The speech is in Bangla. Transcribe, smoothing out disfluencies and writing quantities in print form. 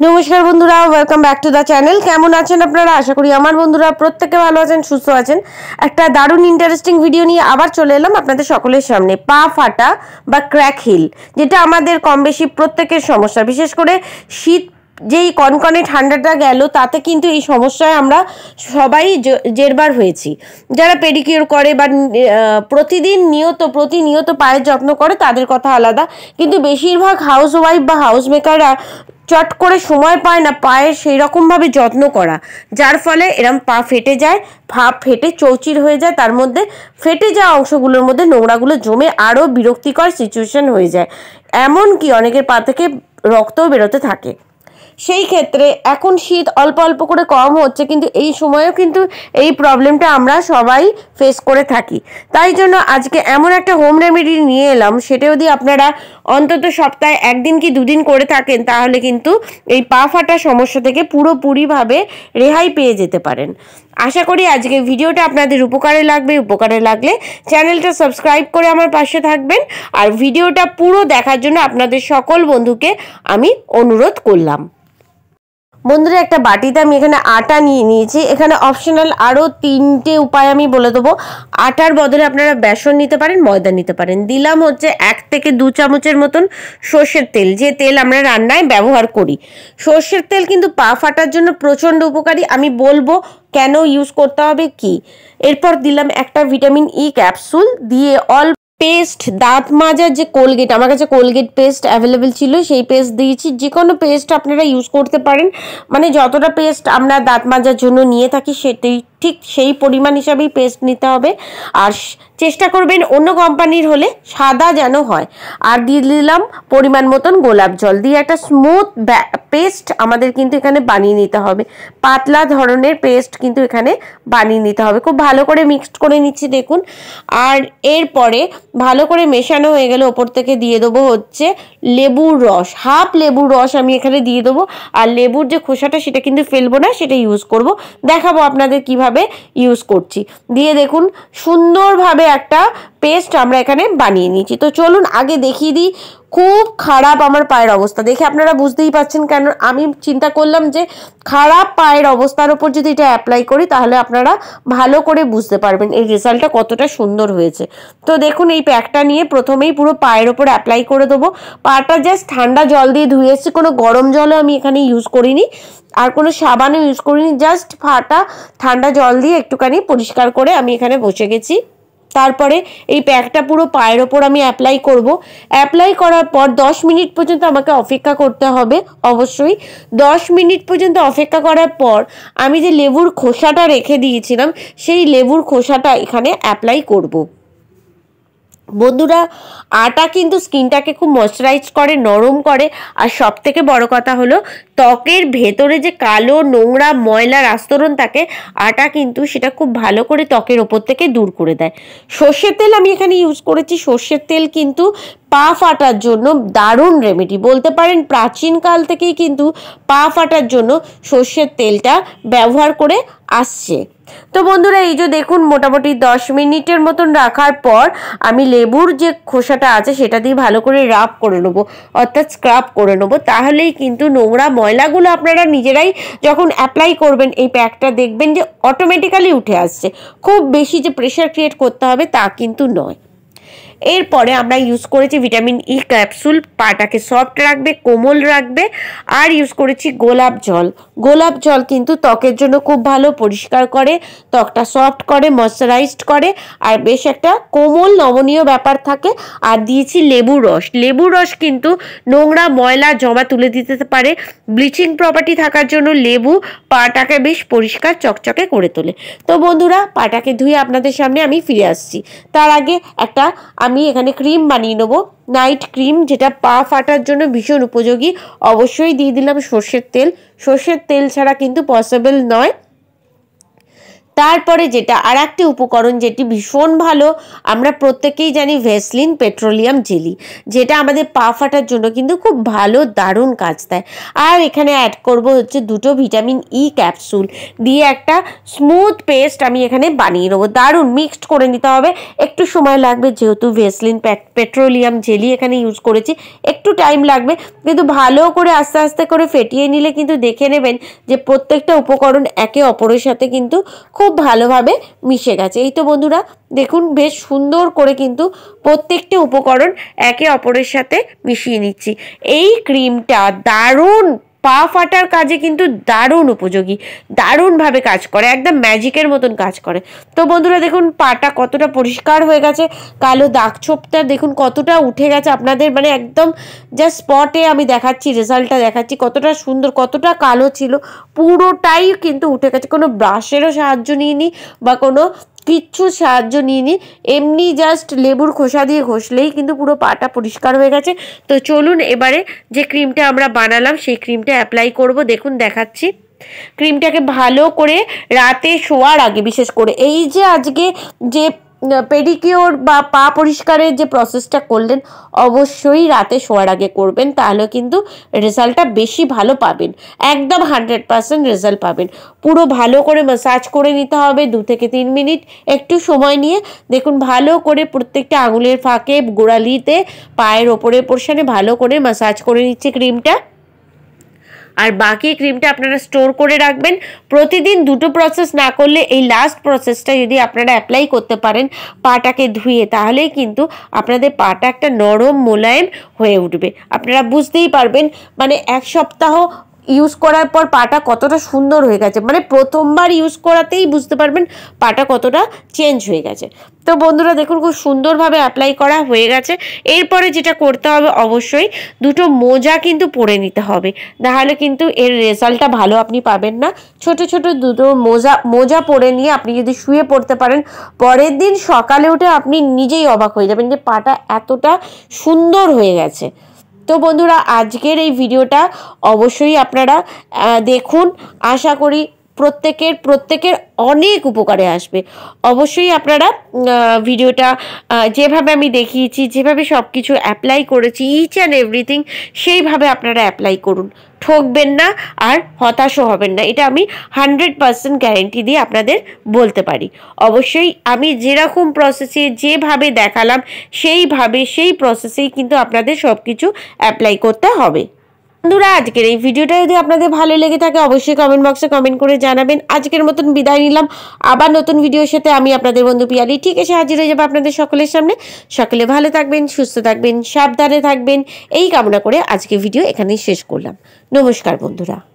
নমস্কার বন্ধুরা, welcome back to the channel. কেমন আছেন আপনারা? আশা করি আমার বন্ধুরা প্রত্যেকে ভালো আছেন, সুস্থ আছেন। একটা দারুণ ইন্টারেস্টিং ভিডিও নিয়ে আবার চলে এলাম আপনাদের সকলের সামনে। পা ফাটা বা ক্র্যাক হিল, যেটা আমাদের কম বেশি প্রত্যেকের সমস্যা। বিশেষ করে শীত যেই কনকনে ঠান্ডাটা গেল, তাতে কিন্তু এই সমস্যায় আমরা সবাই জেরবার হয়েছি। যারা পেডিকিউর করে বা প্রতিনিয়ত পায়ের যত্ন করে তাদের কথা আলাদা, কিন্তু বেশিরভাগ হাউস ওয়াইফ বা হাউস মেকাররা চট করে সময় পায় না পায়ের সেই রকমভাবে যত্ন করা, যার ফলে এরম পা ফেটে যায়, ফেটে চৌচির হয়ে যায়। তার মধ্যে ফেটে যাওয়া অংশগুলোর মধ্যে নোংরাগুলো জমে আরও বিরক্তিকর সিচুয়েশন হয়ে যায়। এমনকি অনেকের পা থেকে রক্তও বেরোতে থাকে। সেই ক্ষেত্রে এখন শীত অল্প অল্প করে কম হচ্ছে, কিন্তু এই সময়েও কিন্তু এই প্রবলেমটা আমরা সবাই ফেস করে থাকি। তাই জন্য আজকে এমন একটা হোম রেমেডি নিয়ে এলাম, সেটা যদি আপনারা অন্তত সপ্তাহে একদিন কি দুদিন করে থাকেন, তাহলে কিন্তু এই পা ফাটা সমস্যা থেকে পুরোপুরিভাবে রেহাই পেয়ে যেতে পারেন। আশা করি আজকে ভিডিওটা আপনাদের উপকারে লাগবে। উপকারে লাগলে চ্যানেলটা সাবস্ক্রাইব করে আমার পাশে থাকবেন, আর ভিডিওটা পুরো দেখার জন্য আপনাদের সকল বন্ধুকে আমি অনুরোধ করলাম। বন্ধুরা, একটা বাটিতে আমি এখানে আটা নিয়ে নিয়েছি। এখানে অপশনাল আরও 3টে উপায় আমি বলে দেবো। আটার বদলে আপনারা বেসন নিতে পারেন, ময়দা নিতে পারেন। দিলাম হচ্ছে 1 থেকে 2 চামচের মতন সর্ষের তেল, যে তেল আমরা রান্নায় ব্যবহার করি। সর্ষের তেল কিন্তু পা ফাটার জন্য প্রচণ্ড উপকারী। আমি বলবো কেন ইউজ করতে হবে কি। এরপর দিলাম একটা ভিটামিন ই ক্যাপসুল, দিয়ে অল্প পেস্ট, দাঁত মাজার যে কোলগেট, আমার কাছে কোলগেট পেস্ট অ্যাভেলেবেল ছিল, সেই পেস্ট দিয়েছি। যে কোনো পেস্ট আপনারা ইউজ করতে পারেন, মানে যতটা পেস্ট আমরা দাঁত মাজার জন্য নিয়ে থাকি সেটাই ঠিক সেই পরিমাণ হিসাবেই পেস্ট নিতে হবে। আর চেষ্টা করবেন অন্য কোম্পানির হলে সাদা যেন হয়। আর দিয়ে দিলাম পরিমাণ মতন গোলাপ জল, দিয়ে একটা স্মুথ পেস্ট আমাদের কিন্তু এখানে বানিয়ে নিতে হবে। পাতলা ধরনের পেস্ট কিন্তু এখানে বানিয়ে নিতে হবে। খুব ভালো করে মিক্সড করে নিচ্ছি দেখুন। আর এরপরে ভালো করে মেশানো হয়ে গেলে ওপর থেকে দিয়ে দেবো হচ্ছে লেবুর রস। হাফ লেবুর রস আমি এখানে দিয়ে দেবো। আর লেবুর যে খোসাটা সেটা কিন্তু ফেলবো না, সেটা ইউজ করব। দেখাবো আপনাদের কিভাবে ইউজ করছি। দিয়ে দেখুন সুন্দরভাবে একটা পেস্ট আমরা এখানে বানিয়ে নিয়েছি। তো চলুন আগে দেখিয়ে দিই। খুব খারাপ আমার পায়ের অবস্থা, দেখে আপনারা বুঝতেই পারছেন কেন আমি চিন্তা করলাম যে খারাপ পায়ের অবস্থার ওপর যদি এটা অ্যাপ্লাই করি, তাহলে আপনারা ভালো করে বুঝতে পারবেন এই রেজাল্টটা কতটা সুন্দর হয়েছে। তো দেখুন এই প্যাকটা নিয়ে প্রথমেই পুরো পায়ের ওপর অ্যাপ্লাই করে দেবো। পাটা জাস্ট ঠান্ডা জল দিয়ে ধুয়ে এসেছি, কোনো গরম জলও আমি এখানে ইউজ করিনি, আর কোনো সাবানও ইউজ করিনি। জাস্ট ঠান্ডা জল দিয়ে একটুখানি পরিষ্কার করে আমি এখানে বসে গেছি। তারপরে এই প্যাকটা পুরো পায়ের ওপর আমি অ্যাপ্লাই করব। অ্যাপ্লাই করার পর 10 মিনিট পর্যন্ত আমাকে অপেক্ষা করতে হবে। অবশ্যই 10 মিনিট পর্যন্ত অপেক্ষা করার পর আমি যে লেবুর খোসাটা রেখে দিয়েছিলাম, সেই লেবুর খোসাটা এখানে অ্যাপ্লাই করব। বন্ধুরা, আটা কিন্তু স্কিনটাকে খুব ময়শ্চারাইজ করে, নরম করে। আর সব থেকে বড় কথা হলো, ত্বকের ভেতরে যে কালো নোংরা ময়লার আস্তরণ থাকে, আটা কিন্তু সেটা খুব ভালো করে ত্বকের ওপর থেকে দূর করে দেয়। সর্ষের তেল আমি এখানে ইউজ করেছি। সর্ষের তেল কিন্তু পা ফাটার জন্য দারুণ রেমেডি বলতে পারেন। প্রাচীনকাল থেকেই কিন্তু পা ফাটার জন্য সর্ষের তেলটা ব্যবহার করে আসছে। তো বন্ধুরা, এই যে দেখুন মোটামুটি 10 মিনিটের মতন রাখার পর আমি লেবুর যে খোসাটা আছে সেটা দিয়ে ভালো করে রাব করে নেবো, অর্থাৎ স্ক্রাব করে নেবো। তাহলেই কিন্তু নোংরা ময়লাগুলো আপনারা নিজেরাই যখন অ্যাপ্লাই করবেন এই প্যাকটা, দেখবেন যে অটোমেটিক্যালি উঠে আসছে। খুব বেশি যে প্রেশার ক্রিয়েট করতে হবে তা কিন্তু নয়। এরপরে আমরা ইউজ করেছি ভিটামিন ই ক্যাপসুল, পাটাকে সফট রাখবে, কোমল রাখবে। আর ইউজ করেছি গোলাপ জল। গোলাপ জল কিন্তু ত্বকের জন্য খুব ভালো, পরিষ্কার করে, ত্বকটা সফট করে, ময়শ্চারাইজড করে, আর বেশ একটা কোমল নমনীয় ব্যাপার থাকে। আর দিয়েছি লেবুর রস। লেবুর রস কিন্তু নোংরা ময়লা জমা তুলে দিতে পারে। ব্লিচিং প্রপার্টি থাকার জন্য লেবু পাটাকে বেশ পরিষ্কার চকচকে করে তোলে। তো বন্ধুরা, পাটাকে ধুয়ে আপনাদের সামনে আমি ফিরে আসছি। তার আগে আমি এখানে ক্রিম বানিয়ে নেবো, নাইট ক্রিম, যেটা পা ফাটার জন্য ভীষণ উপযোগী। অবশ্যই দিয়ে দিলাম সর্ষের তেল। সর্ষের তেল ছাড়া কিন্তু পসিবল নয়। তারপরে যেটা আর একটি উপকরণ যেটি ভীষণ ভালো, আমরা প্রত্যেকেই জানি ভ্যাসলিন পেট্রোলিয়াম জেলি, যেটা আমাদের পা ফাটার জন্য কিন্তু খুব ভালো দারুণ কাজ দেয়। আর এখানে অ্যাড করব হচ্ছে 2টো ভিটামিন ই ক্যাপসুল দিয়ে একটা স্মুথ পেস্ট আমি এখানে বানিয়ে নেবো। দারুণ মিক্সড করে নিতে হবে, একটু সময় লাগবে যেহেতু ভ্যাসলিন পেট্রোলিয়াম জেলি এখানে ইউজ করেছি, একটু টাইম লাগবে, কিন্তু ভালো করে আস্তে আস্তে করে ফেটিয়ে নিলে কিন্তু দেখে নেবেন যে প্রত্যেকটা উপকরণ একে অপরের সাথে কিন্তু খুব ভালোভাবে মিশে গেছে। এই তো বন্ধুরা দেখুন বেশ সুন্দর করে কিন্তু প্রত্যেকটা উপকরণ একে অপরের সাথে মিশিয়ে নিচ্ছি। এই ক্রিমটা দারুণ পা ফাটার কাজে কিন্তু দারুণ উপযোগী, দারুণভাবে কাজ করে, একদম ম্যাজিকের মতন কাজ করে। তো বন্ধুরা দেখুন পাটা কতটা পরিষ্কার হয়ে গেছে, কালো দাগ ছোপটা দেখুন কতটা উঠে গেছে আপনাদের, মানে একদম জাস্ট স্পটে আমি দেখাচ্ছি, রেজাল্টটা দেখাচ্ছি কতটা সুন্দর, কতটা কালো ছিল পুরোটাই কিন্তু উঠে গেছে। কোনো ব্রাশেরও সাহায্য নিইনি বা কোনো কিচ্ছু সাহায্য নিইনি, এমনি জাস্ট লেবুর খোসা দিয়ে ঘষলেই কিন্তু পুরো পাটা পরিষ্কার হয়ে গেছে। তো চলুন এবারে যে ক্রিমটা আমরা বানালাম সেই ক্রিমটা অ্যাপ্লাই করব। দেখুন দেখাচ্ছি, ক্রিমটাকে ভালো করে রাতে শোয়ার আগে, বিশেষ করে এই যে আজকে যে পেডিকিওর বা পা পরিষ্কারের যে প্রসেসটা করলেন অবশ্যই রাতে শোয়ার আগে করবেন, তাহলে কিন্তু রেজাল্টটা বেশি ভালো পাবেন, একদম 100% রেজাল্ট পাবেন। পুরো ভালো করে ম্যাসাজ করে নিতে হবে 2 থেকে 3 মিনিট একটু সময় নিয়ে। দেখুন ভালো করে প্রত্যেকটা আঙুলের ফাঁকে, গোড়ালিতে, পায়ের ওপরের পোর্শনে ভালো করে ম্যাসাজ করে নিচ্ছে ক্রিমটা। আর বাকি ক্রিমটা আপনারা স্টোর করে রাখবেন। প্রতিদিন 2টো প্রসেস না করলে এই লাস্ট প্রসেসটা যদি আপনারা অ্যাপ্লাই করতে পারেন পাটাকে ধুয়ে, তাহলেই কিন্তু আপনাদের পাটা একটা নরম মোলায়েম হয়ে উঠবে। আপনারা বুঝতেই পারবেন, মানে 1 সপ্তাহ ইউজ করার পর পাটা কতটা সুন্দর হয়ে গেছে, মানে প্রথমবার ইউজ করাতেই বুঝতে পারবেন পাটা কতটা চেঞ্জ হয়ে গেছে। তো বন্ধুরা দেখুন খুব সুন্দরভাবে অ্যাপ্লাই করা হয়ে গেছে। এরপরে যেটা করতে হবে অবশ্যই 2টো মোজা কিন্তু পরে নিতে হবে, নাহলে কিন্তু এর রেজাল্টটা ভালো আপনি পাবেন না। ছোট ছোট 2টো মোজা পরে নিয়ে আপনি যদি শুয়ে পড়তে পারেন, পরের দিন সকালে উঠে আপনি নিজেই অবাক হয়ে যাবেন যে পাটা এতটা সুন্দর হয়ে গেছে। তো বন্ধুরা আজকের এই ভিডিওটা অবশ্যই আপনারা দেখুন, আশা করি প্রত্যেকের অনেক উপকারে আসবে। অবশ্যই আপনারা ভিডিওটা যেভাবে আমি দেখিয়েছি, যেভাবে সব কিছু অ্যাপ্লাই করেছি ইচ অ্যান্ড এভরিথিং, সেইভাবে আপনারা অ্যাপ্লাই করুন, ঠকবেন না আর হতাশও হবেন না, এটা আমি 100% গ্যারেন্টি দিয়ে আপনাদের বলতে পারি। অবশ্যই আমি যেরকম প্রসেসে যেভাবে দেখালাম সেই প্রসেসেই কিন্তু আপনাদের সব কিছু অ্যাপ্লাই করতে হবে। বন্ধুরা আজকের এই ভিডিওটা যদি আপনাদের ভালো লেগে থাকে অবশ্যই কমেন্ট বক্সে কমেন্ট করে জানাবেন। আজকের মতন বিদায় নিলাম, আবার নতুন ভিডিওর সাথে আমি আপনাদের বন্ধু পিয়ালি ঠিক এসে হাজির হয়ে যাবো আপনাদের সকলের সামনে। সকলে ভালো থাকবেন, সুস্থ থাকবেন, সাবধানে থাকবেন, এই কামনা করে আজকে ভিডিও এখানেই শেষ করলাম। নমস্কার বন্ধুরা।